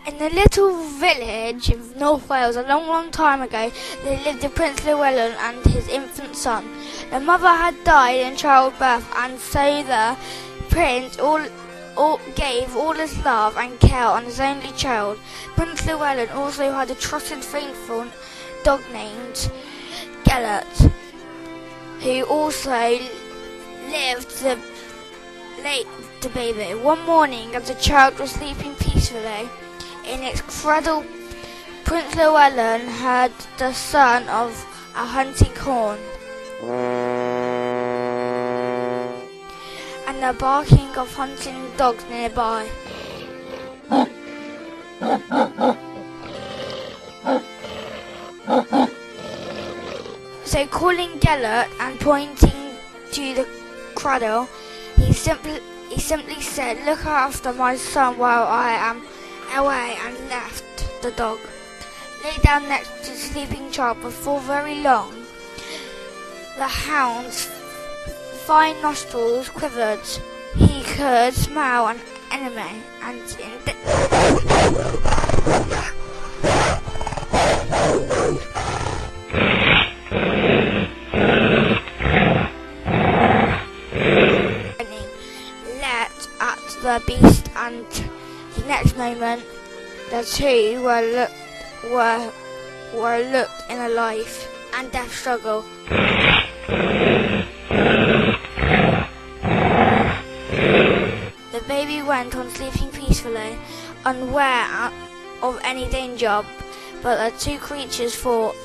In a little village in North Wales a long, long time ago, there lived a Prince Llewellyn and his infant son. The mother had died in childbirth, and so the prince gave all his love and care on his only child. Prince Llewellyn also had a trusted, faithful dog named Gelert, who also lived to the baby. One morning, as the child was sleeping peacefully in its cradle, Prince Llewellyn heard the sound of a hunting horn and the barking of hunting dogs nearby. So calling Gelert and pointing to the cradle, he simply said, "Look after my son while I am away," and left the dog. Lay down next to the sleeping child. Before very long, the hound's fine nostrils quivered. He could smell an enemy, and leapt at the beast, and the next moment the two were looked in a life and death struggle. The baby went on sleeping peacefully, unaware of any danger, but the two creatures fought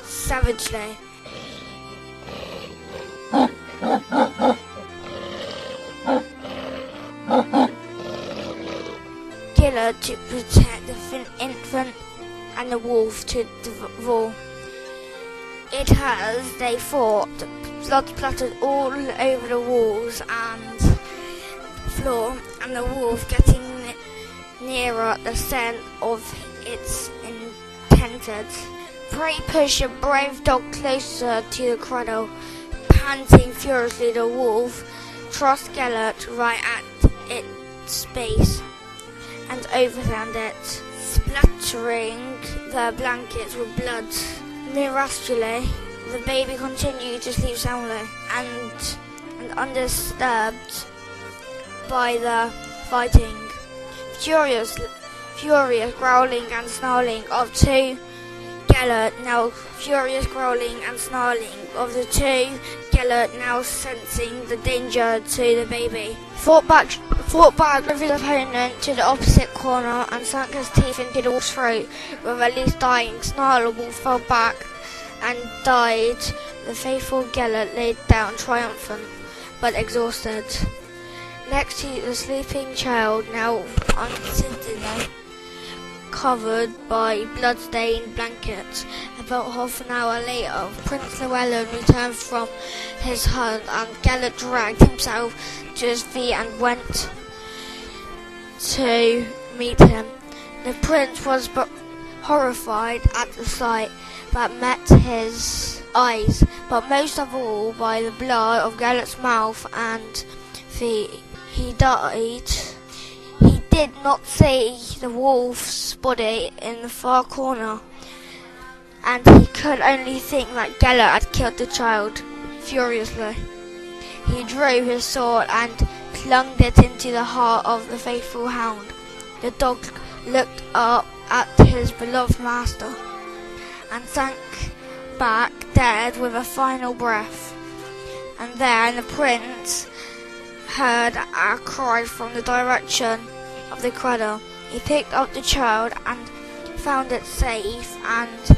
savagely. Gelert to protect the infant and the wolf to devour. As they fought, blood splattered all over the walls and floor, and the wolf, getting nearer the scent of its intended prey, pushed a brave dog closer to the cradle. Panting furiously, the wolf thrust Gelert right at its base and overturned it, splattering the blankets with blood. Miraculously, the baby continued to sleep soundly and undisturbed by the fighting. Furious growling and snarling of two Gelert, now furious growling and snarling of the two Gelert, now sensing the danger to the baby, fought back with his opponent to the opposite corner and sank his teeth into the wolf's throat. With a least dying snarl, the wolf fell back and died. The faithful Gelert laid down triumphant but exhausted next to the sleeping child, now uncertainly covered by blood-stained blankets. About half an hour later, Prince Llewellyn returned from his hunt, and Gelert dragged himself to his feet and went to meet him. The prince was horrified at the sight that met his eyes, but most of all by the blood of Gelert's mouth and feet. He died. He did not see the wolf's body in the far corner, and he could only think that Gelert had killed the child. Furiously, he drew his sword and plunged it into the heart of the faithful hound. The dog looked up at his beloved master and sank back dead with a final breath. And then the prince heard a cry from the direction of the cradle. He picked up the child and found it safe and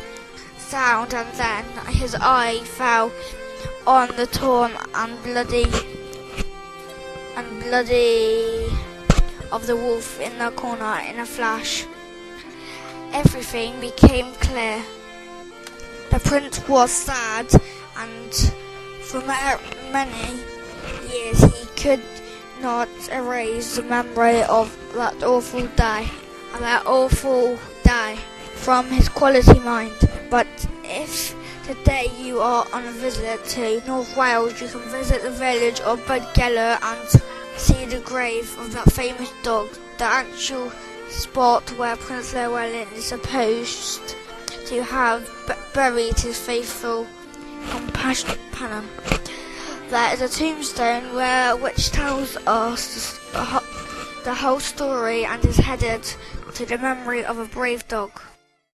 sound, and then his eye fell on the torn and bloody of the wolf in the corner. In a flash, everything became clear. The prince was sad, and for many years he could not erase the memory of that awful day from his quality mind. But if today you are on a visit to North Wales, you can visit the village of Beth Gelert and see the grave of that famous dog. The actual spot where Prince Llewellyn is supposed to have buried his faithful companion. There is a tombstone which tells us the whole story and is headed to the memory of a brave dog.